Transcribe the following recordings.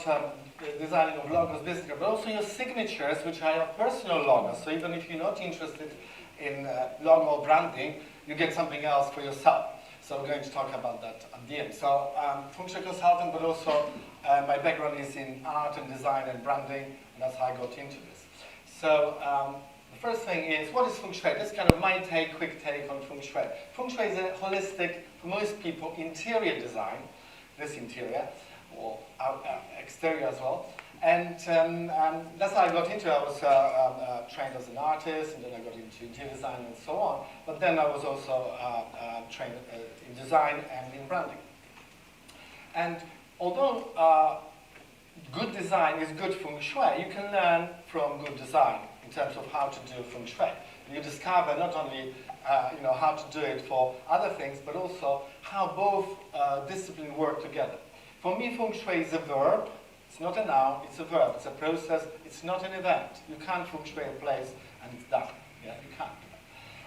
about designing of logos, business cards, but also your signatures, which are your personal logos. So even if you're not interested in logo or branding, you get something else for yourself. So we're going to talk about that at the end. So Feng Shui consultant, but also my background is in art and design and branding, and that's how I got into this. So the first thing is, what is Feng Shui? This is kind of my quick take on Feng Shui. Feng Shui is a holistic, for most people, interior design, this interior, or exterior as well. And that's how I got into it. I was trained as an artist, and then I got into interior design and so on. But then I was also trained in design and in branding. And although good design is good Feng Shui, you can learn from good design in terms of how to do Feng Shui. You discover not only how to do it for other things, but also how both disciplines work together. For me, Feng Shui is a verb. It's not a noun, it's a verb, it's a process, it's not an event. You can't Feng Shui a place and it's done. Yeah, you can't.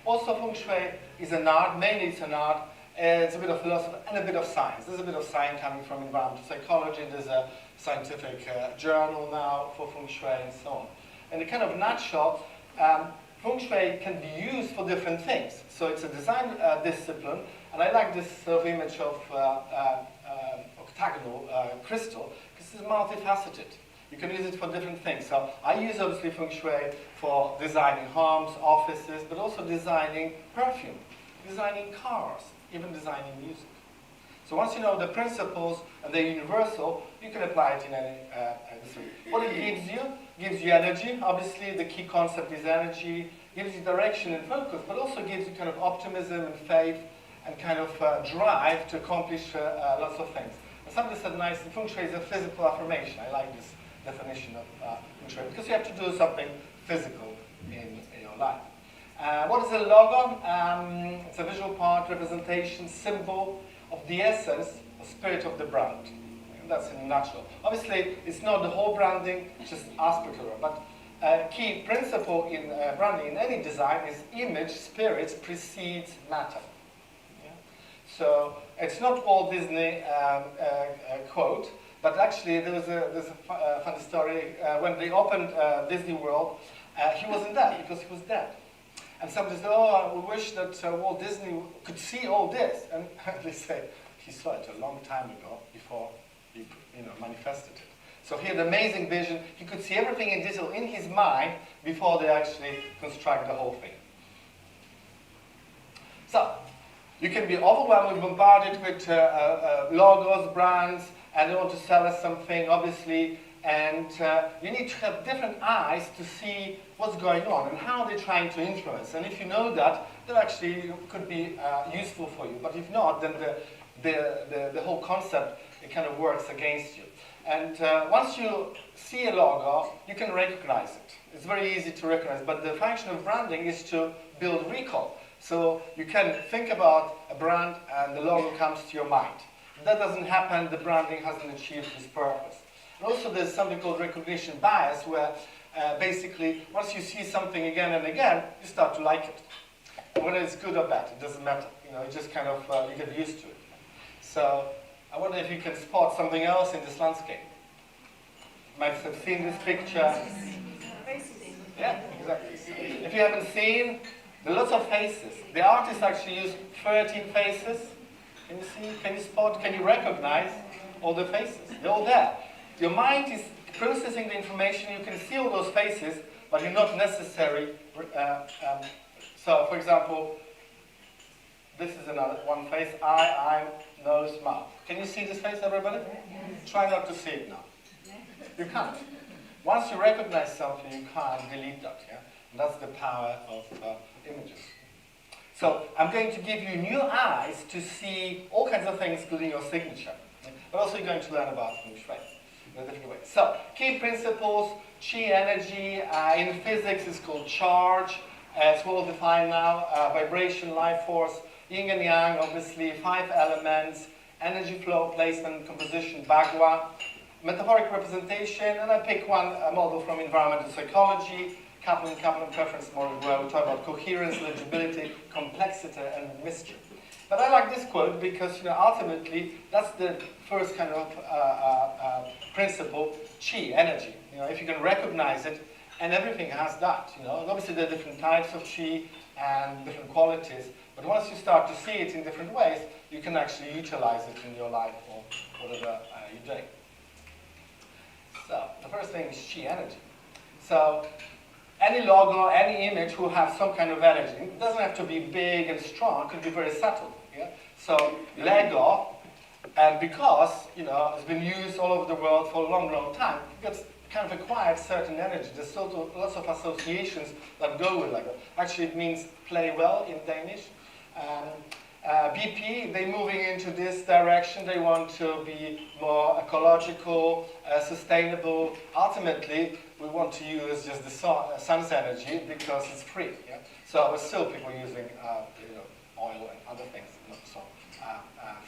Also, Feng Shui is an art, mainly it's an art, it's a bit of philosophy and a bit of science. There's a bit of science coming from environmental psychology, there's a scientific journal now for Feng Shui and so on. In a kind of nutshell, Feng Shui can be used for different things. So it's a design discipline, and I like this sort of image of octagonal crystal, because it's multifaceted. You can use it for different things. So I use obviously Feng Shui for designing homes, offices, but also designing perfume, designing cars, even designing music. So once you know the principles and they're universal, you can apply it in any industry. What it gives you energy. Obviously the key concept is energy, gives you direction and focus, but also gives you kind of optimism and faith and kind of drive to accomplish lots of things. And somebody said nicely, Feng Shui is a physical affirmation. I like this definition of Feng Shui, because you have to do something physical in your life. What is a logo? It's a visual part, representation, symbol of the essence or spirit of the brand. And that's in a nutshell. Obviously, it's not the whole branding, it's just aspect of it. But a key principle in branding, in any design, is image, spirit precedes matter. Yeah? So it's not Walt Disney quote, but actually there's a funny story. When they opened Disney World, he wasn't there because he was dead. And somebody said, oh, I wish that Walt Disney could see all this. And they say, he saw it a long time ago before he manifested it. So he had an amazing vision. He could see everything in detail in his mind before they actually construct the whole thing. So you can be overwhelmed, bombarded with logos, brands, and they want to sell us something, obviously. And you need to have different eyes to see what's going on and how they're trying to influence. And if you know that, that actually could be useful for you. But if not, then the whole concept, it kind of works against you. And once you see a logo, you can recognize it. It's very easy to recognize. But the function of branding is to build recall. So you can think about a brand and the logo comes to your mind. If that doesn't happen, the branding hasn't achieved its purpose. And also there's something called recognition bias, where basically once you see something again and again, you start to like it. And whether it's good or bad, it doesn't matter. It just kind of, you get used to it. So I wonder if you can spot something else in this landscape. You might have seen this picture. Yeah, exactly. If you haven't seen, there are lots of faces. The artist actually used 13 faces. Can you see? Can you spot? Can you recognize all the faces? They're all there. Your mind is processing the information. You can see all those faces, but you're not necessary. So, for example, this is another one face: eye, nose, mouth. Can you see this face, everybody? Yes. Try not to see it now. You can't. Once you recognize something, you can't delete that. Yeah, and that's the power of images. So, I'm going to give you new eyes to see all kinds of things, including your signature. But also, you're going to learn about Feng Shui. So, key principles, chi energy, in physics it's called charge, it's well defined now, vibration, life force, yin and yang, obviously, 5 elements, energy flow, placement, composition, bagua, metaphoric representation, and I pick one model from environmental psychology, Kaplan preference model, where we talk about coherence, legibility, complexity, and mystery. But I like this quote because, ultimately, that's the first kind of principle, qi, energy. If you can recognize it, and everything has that, And obviously, there are different types of qi and different qualities. But once you start to see it in different ways, you can actually utilize it in your life or whatever you're doing. So the first thing is qi, energy. So any logo, any image will have some kind of energy. It doesn't have to be big and strong. It could be very subtle. Yeah? So Lego, and because it's been used all over the world for a long, long time, it's kind of acquired certain energy. There's lots of associations that go with Lego. Actually, it means play well in Danish. BP, they're moving into this direction. They want to be more ecological, sustainable. Ultimately, we want to use just the sun's energy because it's free. Yeah? So there's still people using oil and other things not so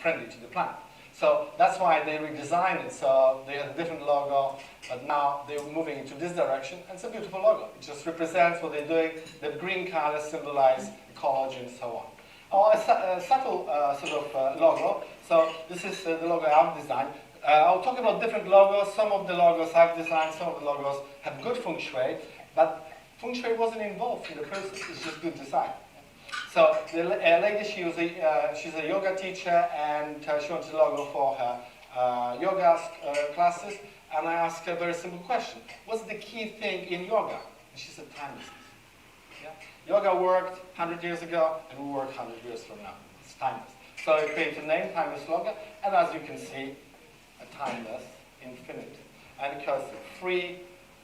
friendly to the planet. So that's why they redesigned it. So they had a different logo, but now they're moving into this direction. And it's a beautiful logo. It just represents what they're doing. The green colors symbolize ecology and so on. A subtle sort of logo. So this is the logo I've designed. I'll talk about different logos. Some of the logos I've designed, some of the logos have good Feng Shui, but Feng Shui wasn't involved in the process. It's just good design. So the lady, she's a yoga teacher, and she wanted a logo for her yoga classes. And I asked her a very simple question: what's the key thing in yoga? And she said timelessness. Yeah? Yoga worked 100 years ago, and we work 100 years from now. It's timeless. So I created a name, Timeless Logo, and as you can see, a timeless infinity. And because three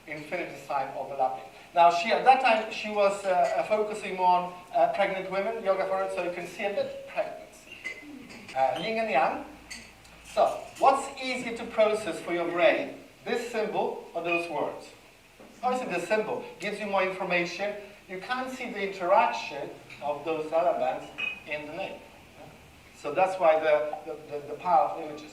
infinity sign overlapping. Now, at that time, she was focusing on pregnant women, yoga for it, so you can see a bit pregnancy. Yin and Yang. So, what's easy to process for your brain? This symbol or those words? Obviously, the symbol gives you more information. You can't see the interaction of those elements in the name. So that's why the power of images.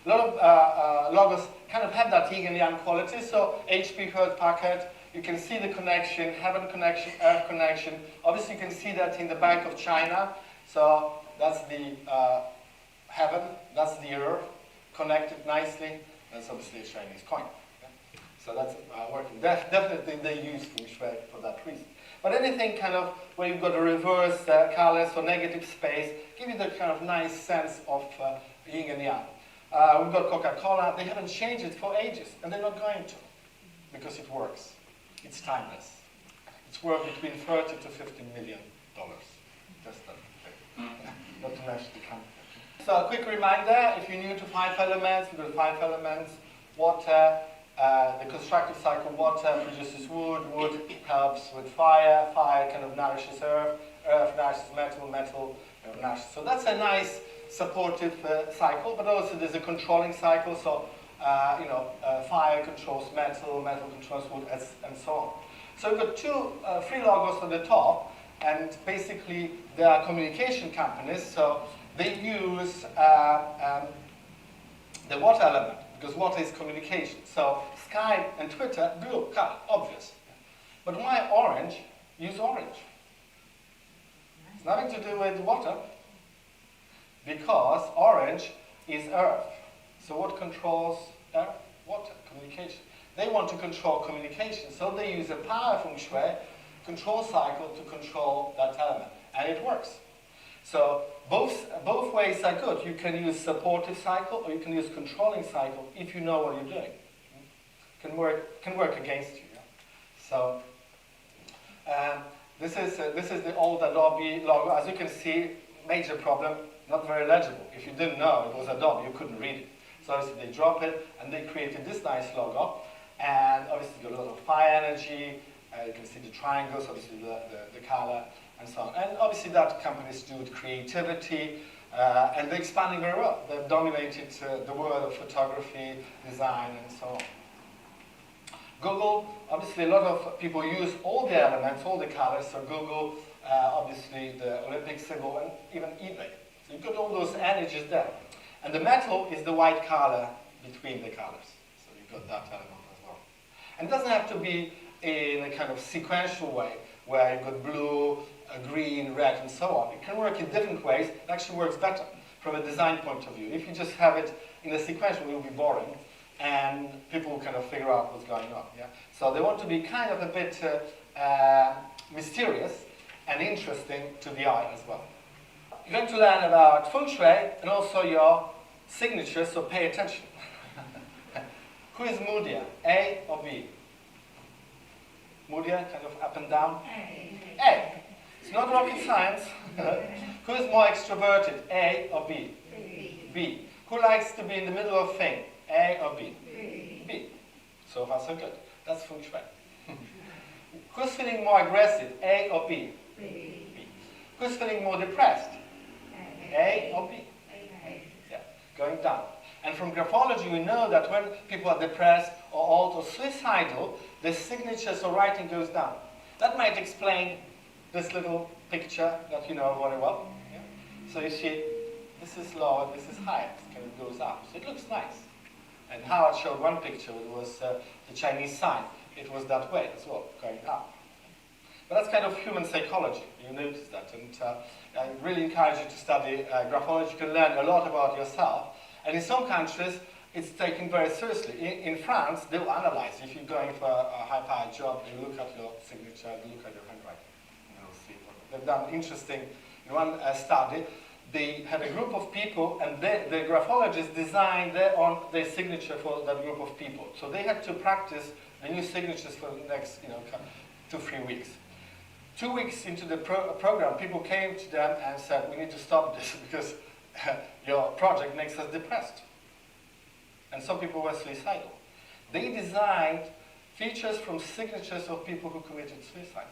A lot of logos kind of have that yin and yang quality. So HP, Hewlett Packard, you can see the connection, heaven connection, earth connection. Obviously, you can see that in the Bank of China. So that's the heaven, that's the earth, connected nicely. That's obviously a Chinese coin. Okay? So that's working. Definitely, they use Feng Shui for that reason. But anything kind of where you've got a reverse colors or negative space, give you the kind of nice sense of yin and yang. We've got Coca-Cola. They haven't changed it for ages, and they're not going to, because it works. It's timeless. It's worth between $30 to $50 million. Just that. Not to mention the company. So a quick reminder, if you're new to 5 elements, we've got 5 elements. Water, the constructive cycle, water produces wood, wood helps with fire, fire kind of nourishes earth, earth nourishes metal, metal nourishes. So that's a nice supportive cycle, but also there's a controlling cycle, so fire controls metal, metal controls wood, and so on. So we've got 3 logos on the top, and basically they are communication companies, so they use the water element, because water is communication. So Skype and Twitter, blue, color, obvious. But why orange? Use orange. It's nothing to do with water, because orange is earth. So what controls earth? Water, communication. They want to control communication, so they use a power Feng Shui control cycle to control that element, and it works. So both ways are good. You can use supportive cycle, or you can use controlling cycle if you know what you're doing. Can work against you. Yeah? So this is the old Adobe logo. As you can see, major problem, not very legible. If you didn't know it was Adobe, you couldn't read it. So obviously they drop it, and they created this nice logo. And obviously you got a lot of fire energy. You can see the triangles, obviously the color, and so on. And obviously that companies do with creativity, and they're expanding very well. They've dominated the world of photography, design, and so on. Google, obviously a lot of people use all the elements, all the colors, so Google, obviously the Olympic symbol, and even eBay. So you've got all those energies there. And the metal is the white color between the colors. So you've got that element as well. And it doesn't have to be in a kind of sequential way. where you've got blue, green, red, and so on. It can work in different ways. It actually works better from a design point of view. If you just have it in a sequential, it will be boring, and people will kind of figure out what's going on. Yeah? So they want to be kind of a bit mysterious and interesting to the eye as well. You're going to learn about Feng Shui and also your signatures, so pay attention. Who is moodier, A or B? Moodier, kind of up and down? A. It's not rocket science. Who is more extroverted, A or B? B. Who likes to be in the middle of thing, A or B? B. So far so good. That's Feng Shui. Who's feeling more aggressive, A or B? B. Who's feeling more depressed? A or B? Yeah, going down. And from graphology, we know that when people are depressed or old or suicidal, the signatures or writing goes down. That might explain this little picture that you know very well. Yeah? So you see, this is low and this is high. It kind of goes up. So it looks nice. And Howard showed one picture. It was the Chinese sign. It was that way as well, going up. But that's kind of human psychology. You notice that. And I really encourage you to study graphology. You can learn a lot about yourself. And in some countries, it's taken very seriously. In France, they'll analyze. If you're going for a high-powered job, they look at your signature, they look at your handwriting. They've done interesting, in one study, they had a group of people and the graphologists designed their signature for that group of people. So they had to practice the new signatures for the next 2-3 weeks. 2 weeks into the program, people came to them and said, we need to stop this because your project makes us depressed. And some people were suicidal. They designed features from signatures of people who committed suicide.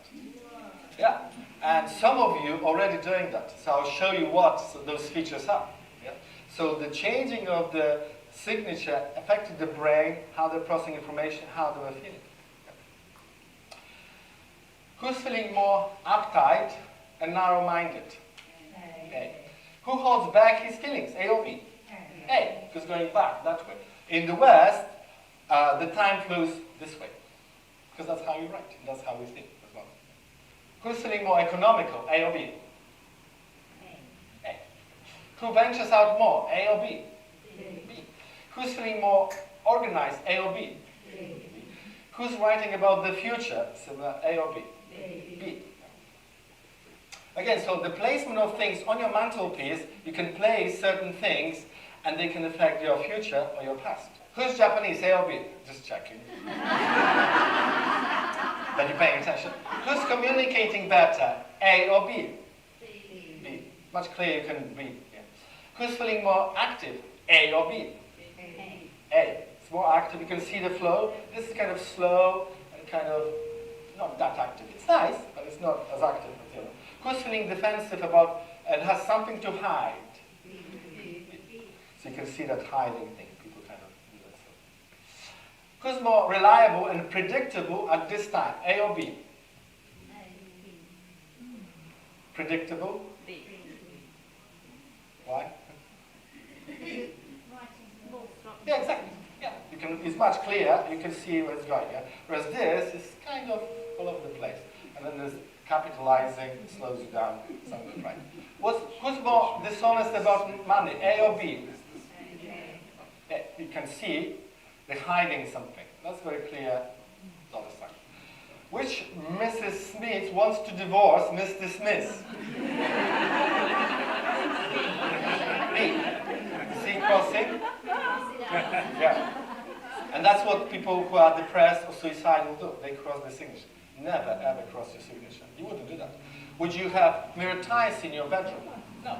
Yeah, and some of you already doing that. So I'll show you what those features are. Yeah? So the changing of the signature affected the brain, how they're processing information, how they were feeling. Yeah. Who's feeling more uptight and narrow-minded? A. Who holds back his feelings, A or B? A, because going back that way. In the West, the time flows this way, because that's how you write, and that's how we think as well. Who's feeling more economical, A or B? A. Who ventures out more, A or B? B. Who's feeling more organized, A or B? B. Who's writing about the future, similar, A or B? B. Again, so the placement of things on your mantelpiece, you can place certain things and they can affect your future or your past. Who's Japanese, A or B? Just checking. That you're paying attention. Who's communicating better, A or B? B. Much clearer you can read. Yeah. Who's feeling more active, A or B? A. It's more active, you can see the flow. This is kind of slow and kind of not that active. It's nice, but it's not as active as the other. Who's feeling defensive about and has something to hide? So you can see that hiding thing. People kind of do that. So. Who's more reliable and predictable at this time? A or B? Predictable? B. Why? Yeah, exactly. Yeah, it's much clearer. You can see where it's going. Yeah? Whereas this is kind of all over the place. And then there's capitalizing, slows you down, something right. Who's more dishonest about money, A or B? Yeah, you can see they're hiding something. That's very clear. Dollar sign. Which Mrs. Smith wants to divorce Mr. Smith? B. See crossing? Yeah. And that's what people who are depressed or suicidal do. They cross the signature. Never ever cross your signature. You wouldn't do that. Would you have mirror ties in your bedroom? No.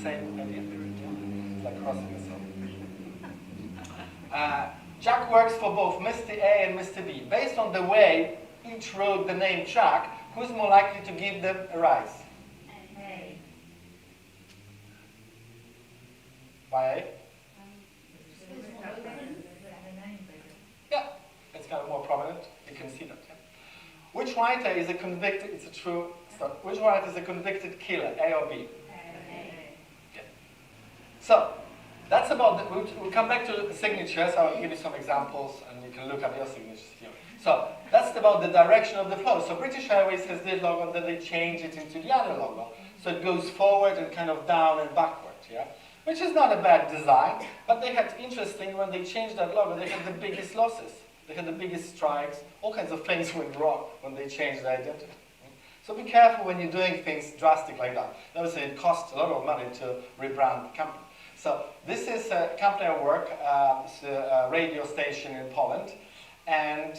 Same idea. It's like crossing yourself. Jack works for both Mr. A and Mr. B. Based on the way each wrote the name Jack, who's more likely to give them a rise? A. Why A? Yeah, it's kind of more prominent. You can see that. Yeah? Which writer is a convicted? It's a true story. Which writer is a convicted killer? A or B? A. Yeah. So that's about. We'll come back to the signatures. I'll give you some examples, and you can look at your signatures here. So that's about the direction of the flow. So British Airways has this logo, and then they change it into the other logo. So it goes forward and kind of down and backward, yeah? Which is not a bad design, but they had, interesting, when they changed that logo, they had the biggest losses. They had the biggest strikes. All kinds of things went wrong when they changed the identity. So be careful when you're doing things drastic like that. Obviously, it costs a lot of money to rebrand the company. So this is a company I work, it's a radio station in Poland. And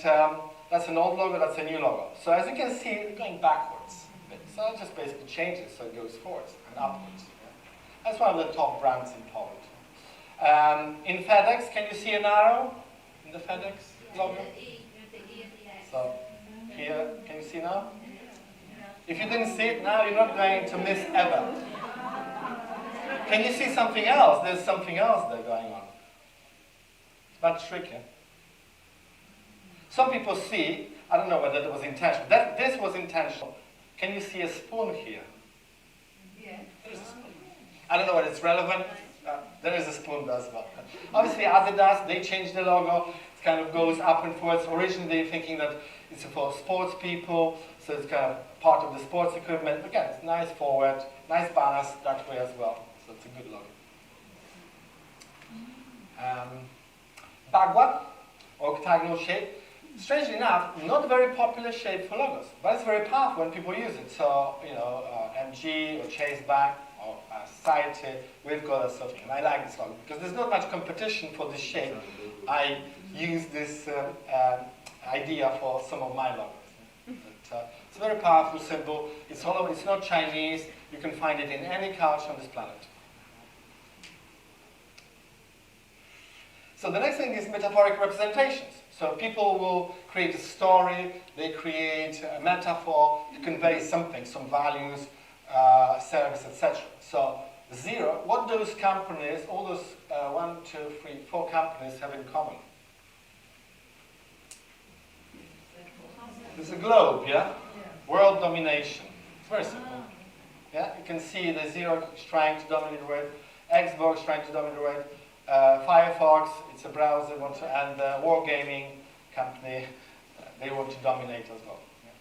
that's an old logo, that's a new logo. So as you can see, it's going backwards. So it just basically changes, so it goes forwards and upwards. Yeah. That's one of the top brands in Poland. In FedEx, can you see an arrow in the FedEx logo? So here, can you see now? If you didn't see it now, you're not going to miss ever. Can you see something else? There's something else there going on. It's much trickier. Some people see, I don't know whether it was intentional. This was intentional. Can you see a spoon here? Yeah. There's a spoon. I don't know whether it's relevant. There is a spoon there as well. Obviously, Adidas, they changed the logo. It kind of goes up and forwards. Originally, thinking that it's for sports people, so it's kind of part of the sports equipment. Again, it's nice forward, nice balance that way as well. So it's a good logo. Bagua, octagonal shape. Strangely enough, not a very popular shape for logos, but it's very powerful when people use it. So, you know, MG or Chase Bank or Society, we've got a sort of, and I like this logo because there's not much competition for this shape. I use this idea for some of my logos. But, it's a very powerful symbol. It's not Chinese. You can find it in any culture on this planet. So the next thing is metaphoric representations. So people will create a story, they create a metaphor to convey something, some values, service, etc. So zero, what those companies, all those 1, 2, 3, 4 companies have in common? There's a globe, yeah? World domination. It's very simple. Yeah, you can see the Zero is trying to dominate the world, Xbox trying to dominate the world, Firefox, it's a browser, and the wargaming company, they want to dominate as well. Yeah.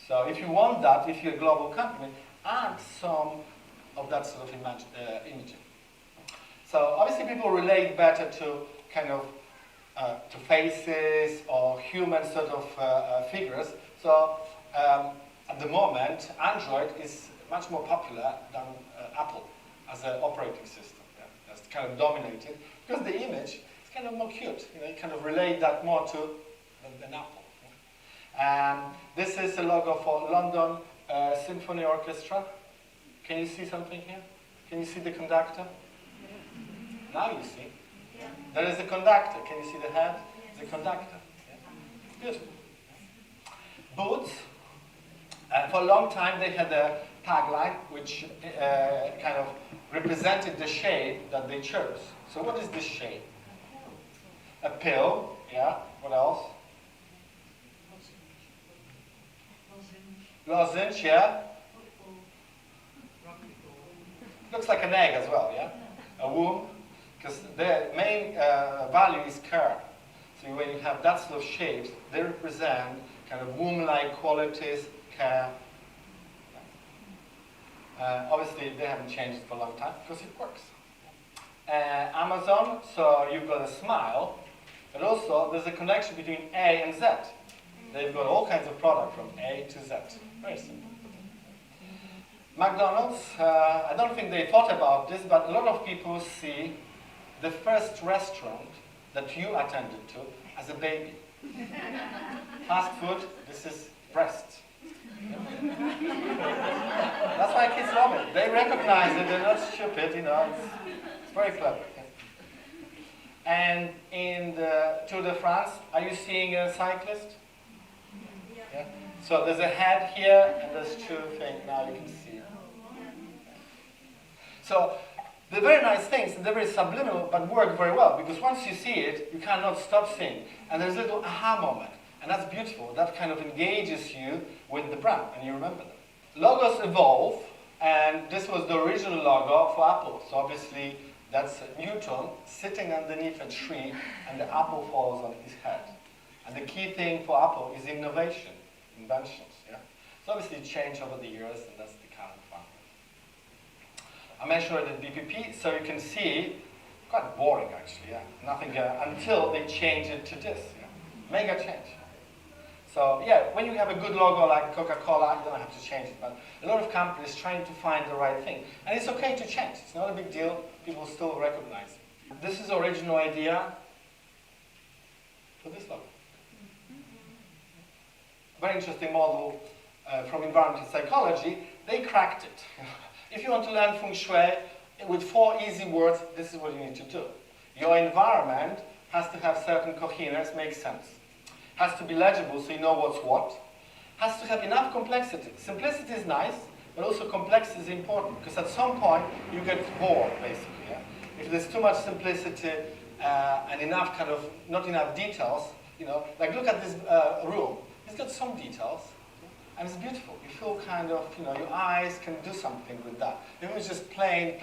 So if you want that, if you're a global company, add some of that sort of imaging. So obviously people relate better to kind of to faces or human sort of figures. So at the moment, Android is much more popular than Apple as an operating system. Yeah. That's kind of dominated because the image is kind of more cute. You know, you kind of relate that more to an Apple. Yeah. This is a logo for London Symphony Orchestra. Can you see something here? Can you see the conductor? Now you see. Yeah. There is a conductor. Can you see the head? The conductor. Yeah. Beautiful. Boots. For a long time they had a tagline which kind of represented the shape that they chose. So what is this shape? A pill. Yeah. What else? Lozenge. Yeah. Looks like an egg as well, yeah? A womb, because the main value is curve. So when you have that sort of shapes, they represent kind of womb-like qualities, curve. Obviously, they haven't changed it for a long time because it works. Amazon, so you've got a smile, but also there's a connection between A and Z. They've got all kinds of product from A to Z. Very simple. McDonald's, I don't think they thought about this, but a lot of people see the first restaurant that you attended to as a baby. Fast food, this is breasts. That's why kids love it. They recognize it, they're not stupid, you know, it's very clever. And in the Tour de France, are you seeing a cyclist? Yeah. So there's a head here, and there's two things, now you can see. So they're very nice things, and they're very subliminal, but work very well, because once you see it, you cannot stop seeing. And there's a little aha moment, and that's beautiful. That kind of engages you with the brand, and you remember them. Logos evolve, and this was the original logo for Apple. So obviously, that's Newton sitting underneath a tree, and the apple falls on his head. And the key thing for Apple is innovation, inventions. Yeah? So obviously it changed over the years, and that's the kind of fun. I mentioned the BPP, so you can see, quite boring actually, yeah. Nothing until they change it to this. Yeah? Mega change. So yeah, when you have a good logo like Coca-Cola, you don't have to change it. But a lot of companies trying to find the right thing. And it's okay to change. It's not a big deal. People still recognize it. This is the original idea for this logo. Very interesting model from environmental psychology. They cracked it. If you want to learn Feng Shui with 4 easy words, this is what you need to do. Your environment has to have certain coherence, makes sense. Has to be legible so you know what's what. Has to have enough complexity. Simplicity is nice, but also complexity is important because at some point you get bored, basically. Yeah? If there's too much simplicity and enough not enough details, you know, like look at this room. It's got some details, and it's beautiful. You feel your eyes can do something with that. If it was just plain,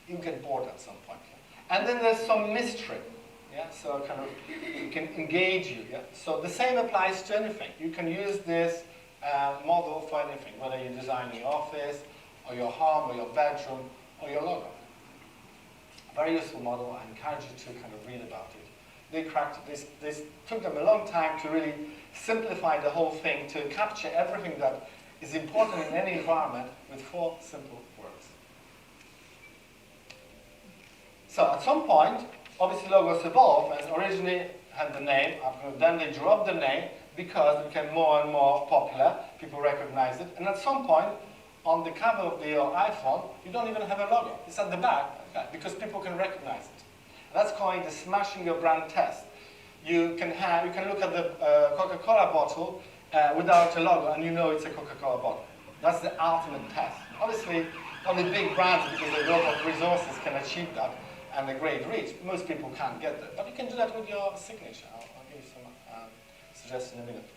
you get bored at some point. Yeah? And then there's some mystery. Yeah? So it can engage you. Yeah? So the same applies to anything. You can use this model for anything, whether you design your office, or your home, or your bedroom, or your logo. Very useful model. I encourage you to read about it. They cracked it. This took them a long time to really simplify the whole thing, to capture everything that is important in any environment with 4 simple words. So at some point, obviously logos evolved, and originally had the name, then they dropped the name because it became more and more popular, people recognize it, and at some point, on the cover of your iPhone, you don't even have a logo. It's at the back, because people can recognize it. That's called the smashing your brand test. You can look at the Coca-Cola bottle without a logo, and you know it's a Coca-Cola bottle. That's the ultimate test. Obviously, only big brands, because they have a lot of resources, can achieve that, and a great reach. Most people can't get that, but you can do that with your signature. I'll give you some suggestions in a minute.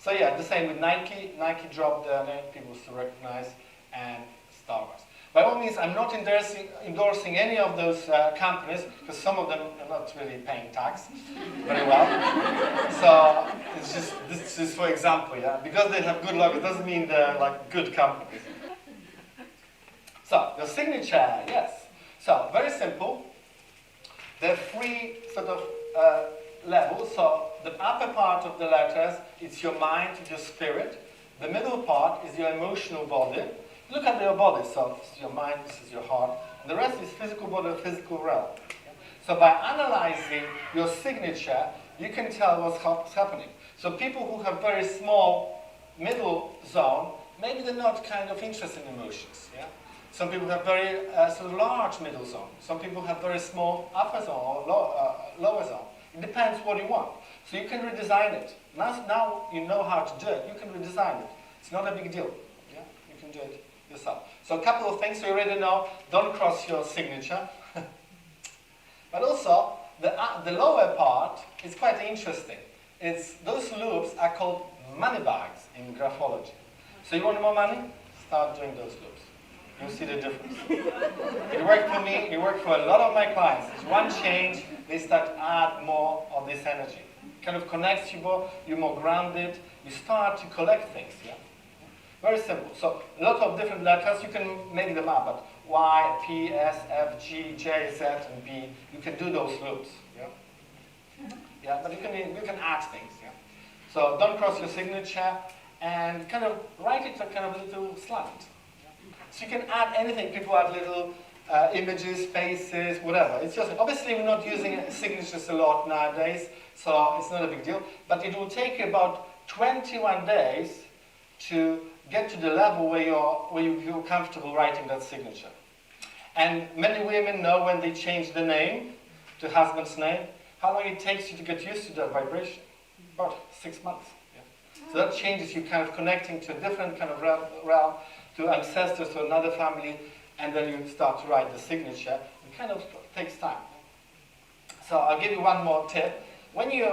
So yeah, the same with Nike. Nike dropped their name, people still recognize, and Star Wars. By all means, I'm not endorsing any of those companies, because some of them are not really paying tax very well. So this is just for example, yeah. Because they have good logo doesn't mean they're like good companies. So your signature, yes. So very simple. There are 3 levels. So the upper part of the letters, it's your mind, it's your spirit. The middle part is your emotional body. Look at your body, so this is your mind, this is your heart, and the rest is physical body, physical realm. So by analyzing your signature, you can tell what's happening. So people who have very small middle zone, maybe they're not interested in emotions. Yeah? Some people have very large middle zone. Some people have very small upper zone or lower zone. It depends what you want. So you can redesign it. Now you know how to do it, you can redesign it. It's not a big deal. Yeah? You can do it yourself. So a couple of things, so you already know, don't cross your signature. But also, the lower part is quite interesting. Those loops are called money bags in graphology. So you want more money? Start doing those loops. You'll see the difference. It worked for me, it worked for a lot of my clients. It's one change, they start to add more of this energy. Connects you more, you're more grounded, you start to collect things, yeah? Very simple. So a lot of different letters, you can make them up, but Y, P, S, F, G, J, Z, and B, you can do those loops. Yeah, yeah, but you can add things. Yeah. So don't cross your signature and write it a little slant. Yeah. So you can add anything. People add little images, faces, whatever. It's just obviously we're not using signatures a lot nowadays, so it's not a big deal. But it will take you about 21 days to get to the level where you feel comfortable writing that signature. And many women know when they change the name to husband's name, how long it takes you to get used to that vibration. About 6 months. Yeah. So that changes you connecting to a different realm, to ancestors, to another family, and then you start to write the signature. It takes time. So I'll give you one more tip. When you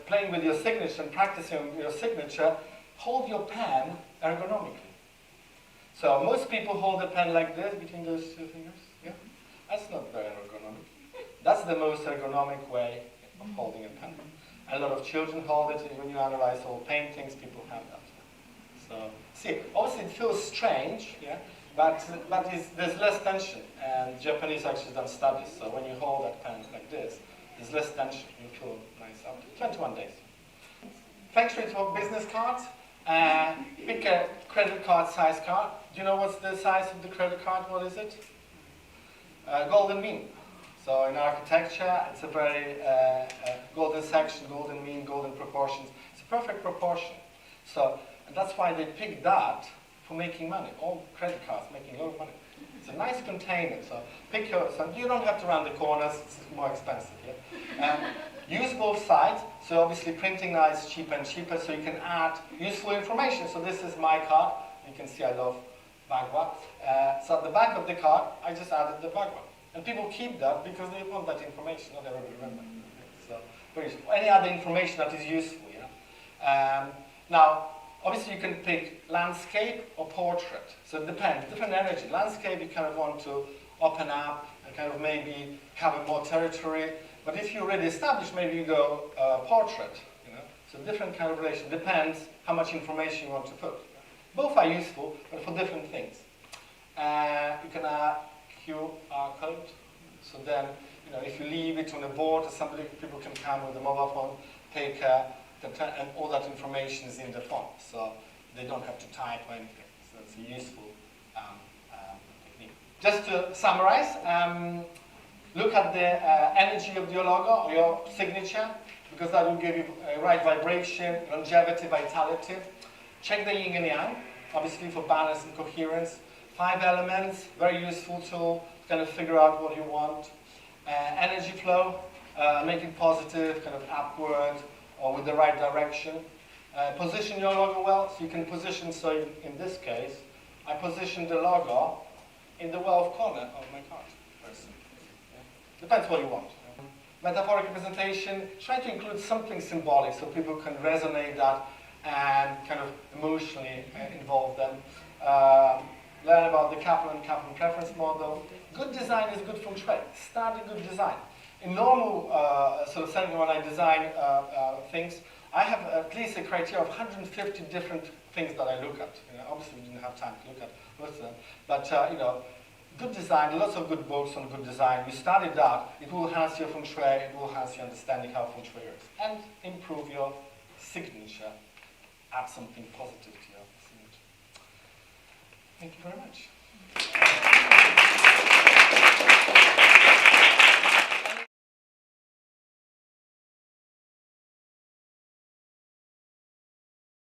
playing with your signature and practicing your signature, hold your pen ergonomically. So most people hold the pen like this between those 2 fingers. Yeah? That's not very ergonomic. That's the most ergonomic way. of holding a pen. And a lot of children hold it, and when you analyze all paintings, people have that. So, see, obviously it feels strange, yeah, but there's less tension, and Japanese actually done studies, so when you hold that pen like this, there's less tension, you feel nice up to 21 days. Feng Shui for business cards. Pick a credit card size card. Do you know what's the size of the credit card? What is it? Golden mean. So in architecture, it's a very golden section, golden mean, golden proportions. It's a perfect proportion. So and that's why they pick that for making money. All credit cards making a lot of money. It's a nice container. So pick your. So you don't have to round the corners. It's more expensive. Yeah? Use both sides. So obviously printing now is cheaper and cheaper. So you can add useful information. So this is my card. You can see I love Bagua. So at the back of the card, I just added the Bagua. And people keep that because they want that information, not everybody remember. So very useful. Any other information that is useful, yeah. Now, obviously you can pick landscape or portrait. So it depends, different energy. Landscape you kind of want to open up and kind of maybe cover more territory. But if you're already established, maybe you go portrait, you know. So different kind of relation, depends how much information you want to put. Both are useful, but for different things. You can add QR code. So then, you know, if you leave it on a board, or somebody, people can come with a mobile phone, take and all that information is in the phone, so they don't have to type or anything. So that's a useful technique. Just to summarize, look at the energy of your logo or your signature, because that will give you a right vibration, longevity, vitality. Check the yin and yang, obviously for balance and coherence. 5 elements, very useful tool to kind of figure out what you want. Energy flow, make it positive, kind of upward or with the right direction. Position your logo well, so you can position, so in this case, I positioned the logo in the 12th corner of my card. Yeah. Depends what you want. Metaphoric representation, try to include something symbolic so people can resonate that and kind of emotionally involve them. Learn about the Kaplan preference model. Good design is good feng shui. Start a good design. In normal sort of setting when I design things, I have at least a criteria of 150 different things that I look at. You know, obviously, we didn't have time to look at most of them, but you know, good design. Lots of good books on good design. You study that. It will enhance your feng shui. It will enhance your understanding how feng shui is, and improve your signature. Add something positive to your signature. Thank you very much.